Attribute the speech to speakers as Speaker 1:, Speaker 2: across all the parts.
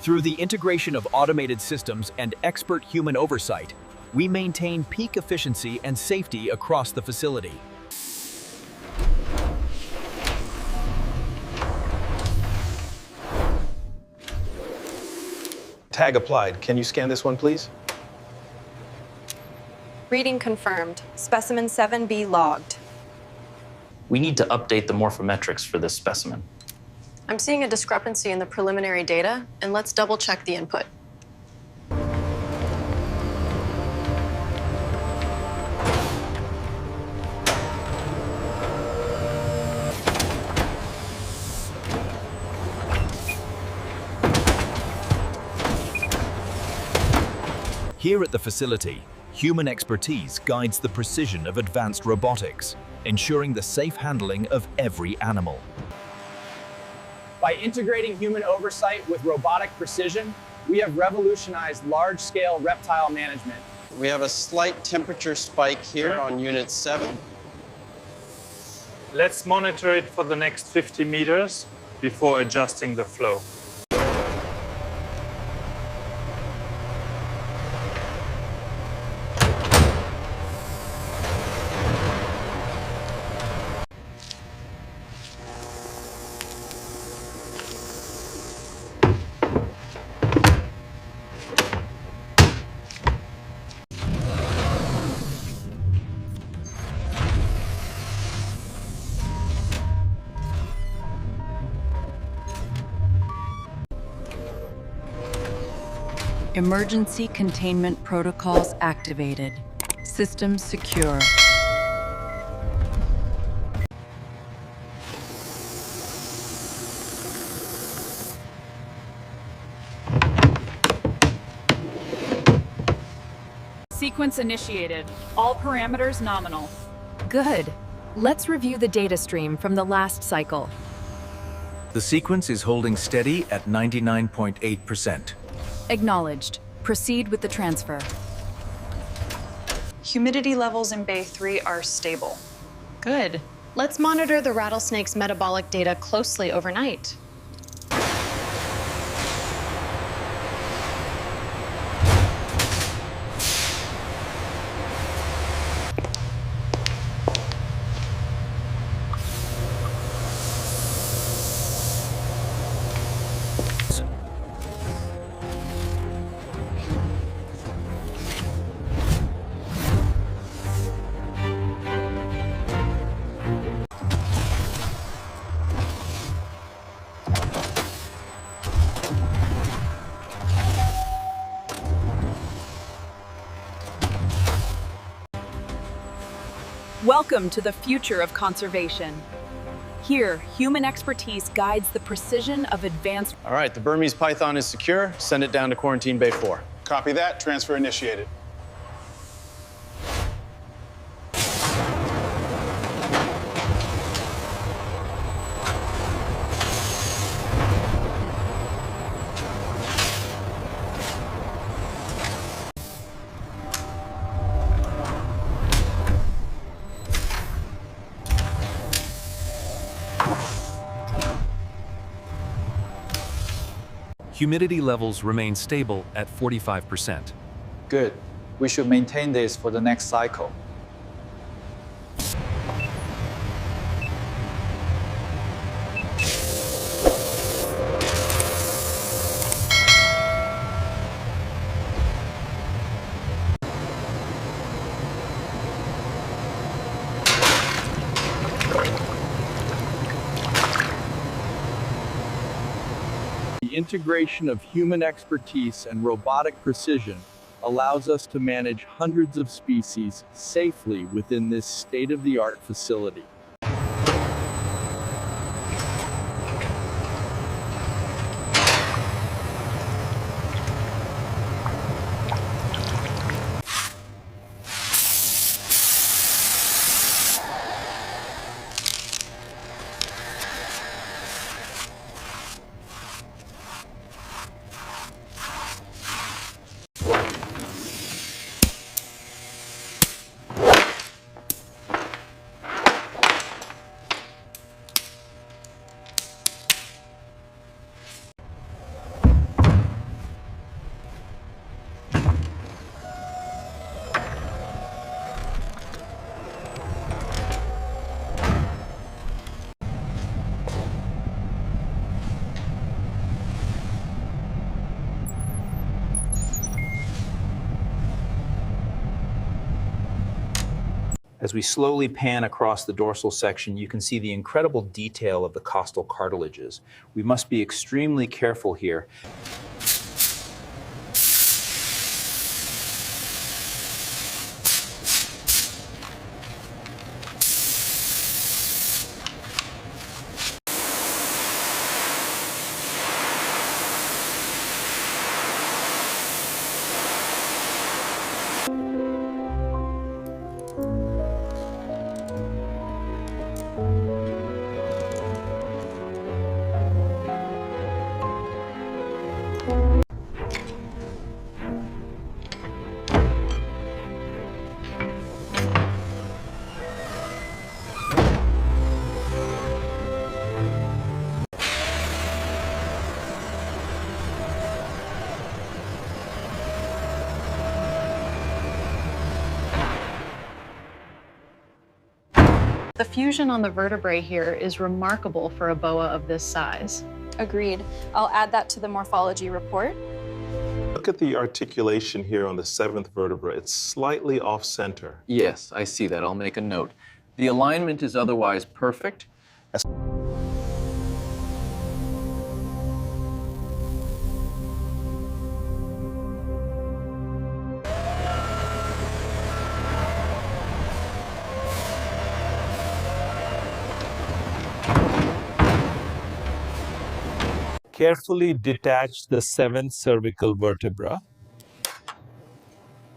Speaker 1: Through the integration of automated systems and expert human oversight, we maintain peak efficiency and safety across the facility.
Speaker 2: Tag applied. Can you scan this one, please?
Speaker 3: Reading confirmed. Specimen 7B logged.
Speaker 4: We need to update the morphometrics for this specimen.
Speaker 3: I'm seeing a discrepancy in the preliminary data, and let's double check the input.
Speaker 1: Here at the facility, human expertise guides the precision of advanced robotics, ensuring the safe handling of every animal.
Speaker 5: By integrating human oversight with robotic precision, we have revolutionized large-scale reptile management.
Speaker 6: We have a slight temperature spike here on Unit 7.
Speaker 7: Let's monitor it for the next 50 meters before adjusting the flow.
Speaker 8: Emergency containment protocols activated. Systems secure.
Speaker 9: Sequence initiated. All parameters nominal.
Speaker 10: Good. Let's review the data stream from the last cycle.
Speaker 11: The sequence is holding steady at 99.8%.
Speaker 10: Acknowledged. Proceed with the transfer.
Speaker 12: Humidity levels in Bay 3 are stable.
Speaker 3: Good. Let's monitor the rattlesnake's metabolic data closely overnight.
Speaker 9: Welcome to the future of conservation. Here, human expertise guides the precision of advanced...
Speaker 6: All right, the Burmese python is secure. Send it down to quarantine Bay 4.
Speaker 13: Copy that. Transfer initiated.
Speaker 11: Humidity levels remain stable at 45%.
Speaker 14: Good. We should maintain this for the next cycle.
Speaker 15: The integration of human expertise and robotic precision allows us to manage hundreds of species safely within this state-of-the-art facility.
Speaker 16: As we slowly pan across the dorsal section, you can see the incredible detail of the costal cartilages. We must be extremely careful here.
Speaker 3: The fusion on the vertebrae here is remarkable for a boa of this size.
Speaker 12: Agreed. I'll add that to the morphology report.
Speaker 17: Look at the articulation here on the 7th vertebra. It's slightly off-center.
Speaker 11: Yes, I see that. I'll make a note. The alignment is otherwise perfect.
Speaker 15: Carefully detach the 7th cervical vertebra.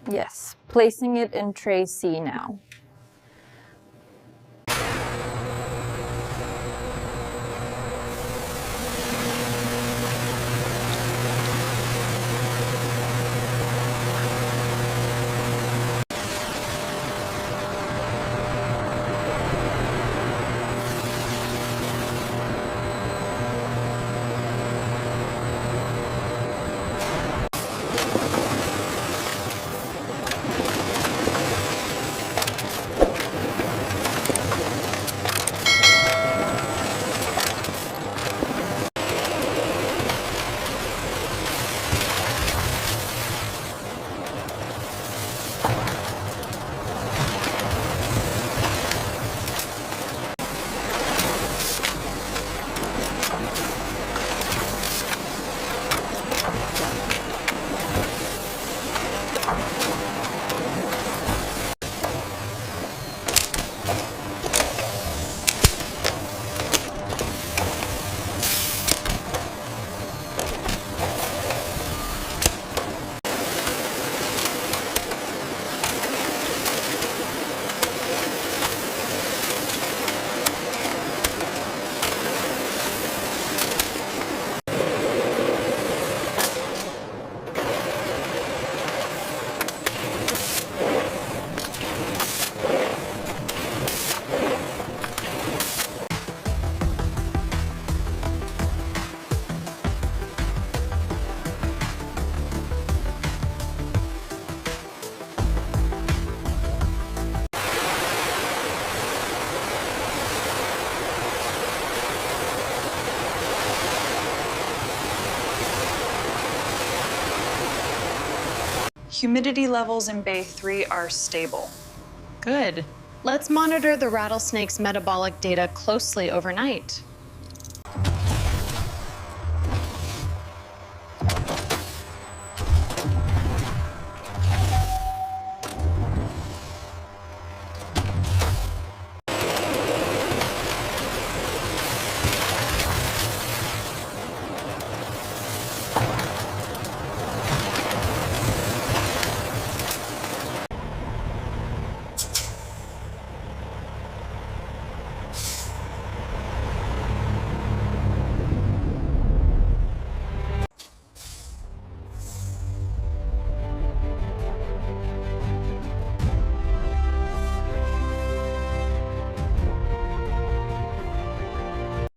Speaker 12: Yes, placing it in tray C now. Humidity levels in Bay 3 are stable.
Speaker 3: Good. Let's monitor the rattlesnake's metabolic data closely overnight.